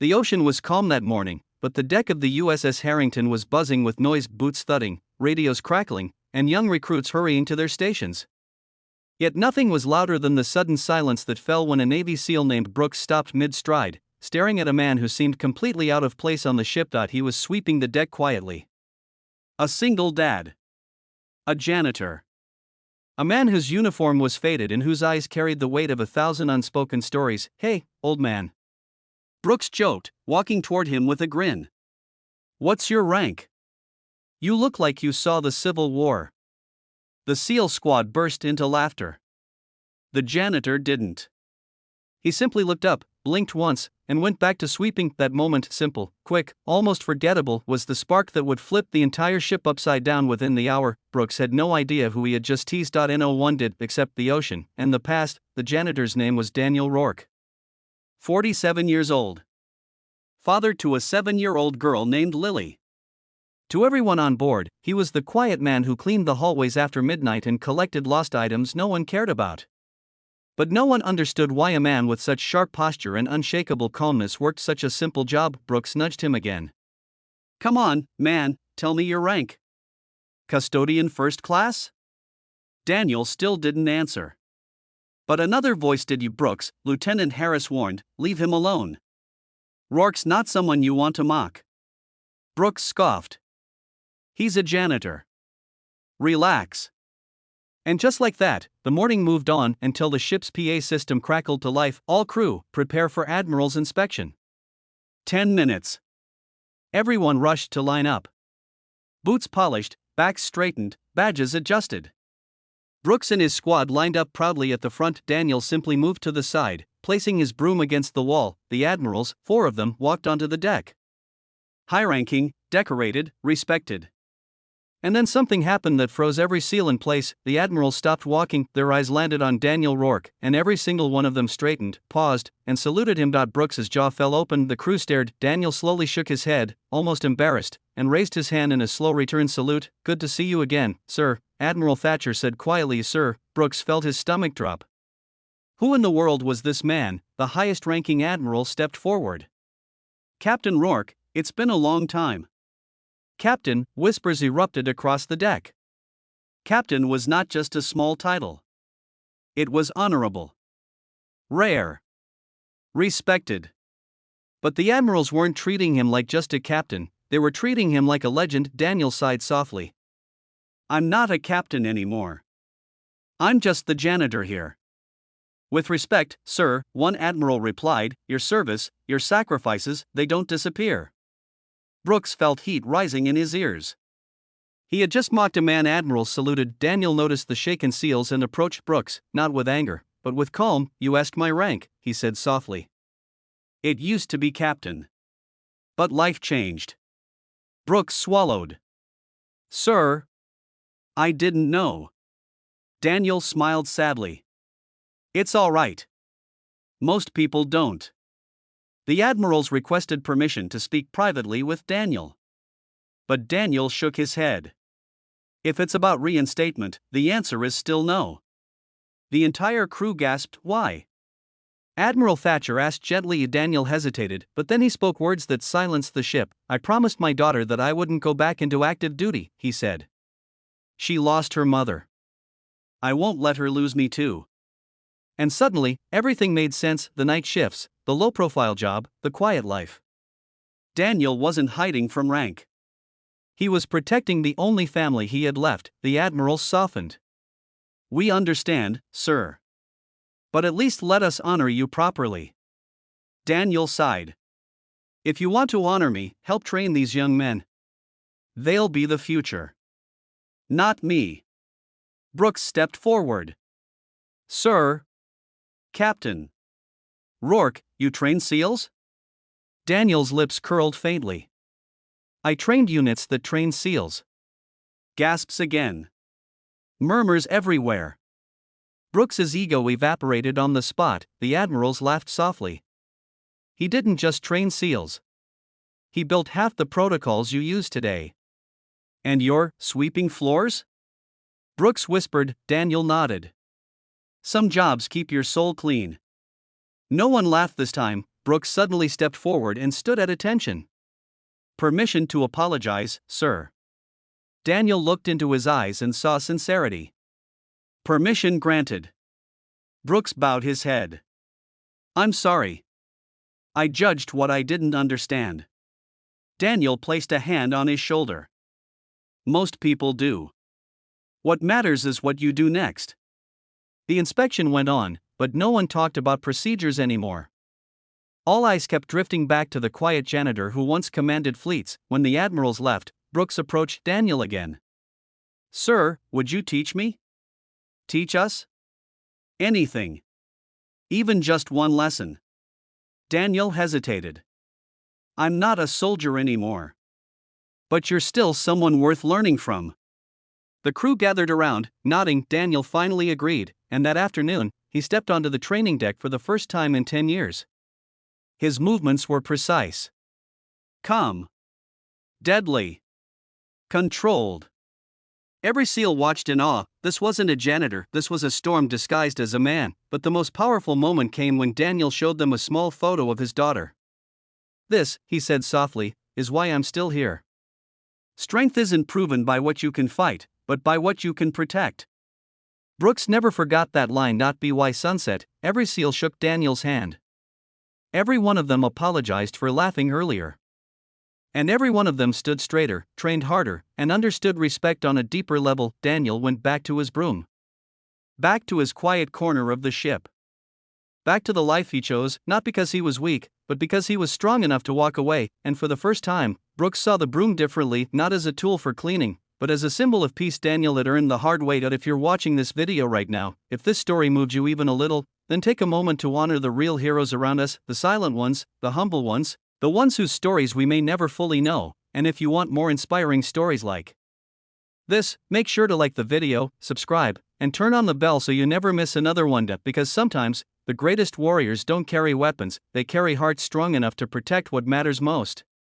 The ocean was calm that morning, but the deck of the USS Harrington was buzzing with noise, boots thudding, radios crackling, and young recruits hurrying to their stations. Yet nothing was louder than the sudden silence that fell when a Navy SEAL named Brooks stopped mid-stride, staring at a man who seemed completely out of place on the ship. He was sweeping the deck quietly. A single dad. A janitor. A man whose uniform was faded and whose eyes carried the weight of 1,000 unspoken stories. "Hey, old man." Brooks joked, walking toward him with a grin. "What's your rank? You look like you saw the Civil War." The SEAL squad burst into laughter. The janitor didn't. He simply looked up, blinked once, and went back to sweeping. That moment, simple, quick, almost forgettable, was the spark that would flip the entire ship upside down within the hour. Brooks had no idea who he had just teased. No one did, except the ocean and the past. The janitor's name was Daniel Rourke. 47 years old. Father to a 7-year-old girl named Lily. To everyone on board, he was the quiet man who cleaned the hallways after midnight and collected lost items no one cared about. But no one understood why a man with such sharp posture and unshakable calmness worked such a simple job. Brooks nudged him again. "Come on, man, tell me your rank." "Custodian first class?" Daniel still didn't answer. But another voice did. "You, Brooks," Lieutenant Harris warned, "leave him alone. Rourke's not someone you want to mock." Brooks scoffed. "He's a janitor. Relax." And just like that, the morning moved on until the ship's PA system crackled to life. "All crew, prepare for Admiral's inspection." 10 minutes. Everyone rushed to line up. Boots polished, backs straightened, badges adjusted. Brooks and his squad lined up proudly at the front. Daniel simply moved to the side, placing his broom against the wall. The Admirals, 4 of them, walked onto the deck. High-ranking, decorated, respected. And then something happened that froze every SEAL in place. The Admirals stopped walking, their eyes landed on Daniel Rourke, and every single one of them straightened, paused, and saluted him. Brooks's jaw fell open. The crew stared. Daniel slowly shook his head, almost embarrassed, and raised his hand in a slow return salute. "Good to see you again, sir," Admiral Thatcher said quietly. "Sir." Brooks felt his stomach drop. Who in the world was this man? The highest-ranking admiral stepped forward. "Captain Rourke, it's been a long time." "Captain," whispers erupted across the deck. Captain was not just a small title. It was honorable. Rare. Respected. But the Admirals weren't treating him like just a captain, they were treating him like a legend. Daniel sighed softly. "I'm not a captain anymore. I'm just the janitor here." "With respect, sir," one admiral replied, "your service, your sacrifices, they don't disappear." Brooks felt heat rising in his ears. He had just mocked a man. Admirals saluted. Daniel noticed the shaken SEALs and approached Brooks, not with anger, but with calm. "You asked my rank," he said softly. "It used to be captain. But life changed." Brooks swallowed. "Sir, I didn't know." Daniel smiled sadly. "It's all right. Most people don't." The Admirals requested permission to speak privately with Daniel. But Daniel shook his head. "If it's about reinstatement, the answer is still no." The entire crew gasped. "Why?" Admiral Thatcher asked gently. Daniel hesitated, but then he spoke words that silenced the ship. "I promised my daughter that I wouldn't go back into active duty," he said. "She lost her mother. I won't let her lose me too." And suddenly, everything made sense. The night shifts, the low-profile job, the quiet life. Daniel wasn't hiding from rank. He was protecting the only family he had left. The Admirals softened. "We understand, sir. But at least let us honor you properly." Daniel sighed. "If you want to honor me, help train these young men. They'll be the future. Not me." Brooks stepped forward. "Sir." "Captain Rourke, you train SEALs?" Daniel's lips curled faintly. "I trained units that train SEALs." Gasps again. Murmurs everywhere. Brooks's ego evaporated on the spot. The Admirals laughed softly. "He didn't just train SEALs. He built half the protocols you use today." "And you're sweeping floors?" Brooks whispered. Daniel nodded. "Some jobs keep your soul clean." No one laughed this time. Brooks suddenly stepped forward and stood at attention. "Permission to apologize, sir." Daniel looked into his eyes and saw sincerity. "Permission granted." Brooks bowed his head. "I'm sorry. I judged what I didn't understand." Daniel placed a hand on his shoulder. "Most people do. What matters is what you do next." The inspection went on, but no one talked about procedures anymore. All eyes kept drifting back to the quiet janitor who once commanded fleets. When the admirals left, Brooks approached Daniel again. "Sir, would you teach me?" "Teach us?" "Anything. Even just one lesson." Daniel hesitated. "I'm not a soldier anymore." "But you're still someone worth learning from." The crew gathered around, nodding. Daniel finally agreed, and that afternoon, he stepped onto the training deck for the first time in 10 years. His movements were precise, calm, deadly, controlled. Every SEAL watched in awe. This wasn't a janitor, this was a storm disguised as a man. But the most powerful moment came when Daniel showed them a small photo of his daughter. "This," he said softly, "is why I'm still here. Strength isn't proven by what you can fight, but by what you can protect." Brooks never forgot that line. By sunset, every SEAL shook Daniel's hand. Every one of them apologized for laughing earlier. And every one of them stood straighter, trained harder, and understood respect on a deeper level. Daniel went back to his broom. Back to his quiet corner of the ship. Back to the life he chose, not because he was weak, but because he was strong enough to walk away. And for the first time, Brooks saw the broom differently, not as a tool for cleaning, but as a symbol of peace. Daniel had earned the hard way. If you're watching this video right now, if this story moved you even a little, then take a moment to honor the real heroes around us, the silent ones, the humble ones, the ones whose stories we may never fully know. And if you want more inspiring stories like this, make sure to like the video, subscribe, and turn on the bell so you never miss another one. Because sometimes, the greatest warriors don't carry weapons, they carry hearts strong enough to protect what matters most.